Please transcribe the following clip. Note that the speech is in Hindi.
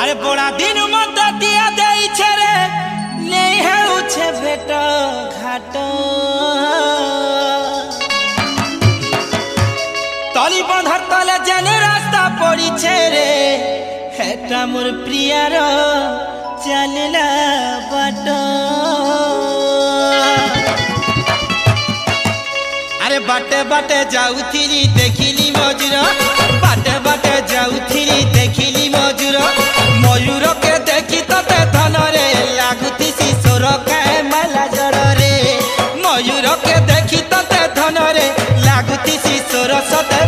अरे बड़ा दिन मत दिया दे रे नहीं है उछे भेट घाट तली बंधर तले जेने रास्ता पड़ी रे हेटा मोर प्रियार चलला बाट। अरे बाटे बाटे जाऊथिली देखिली मजूर बाटे बाटे जाऊथिली देखिली मजूर मयूर के देखी तते धन रे लागुती शिशोर के माला जड़ रे मयूर के देखी तते धन रे लागुती शिशोर सते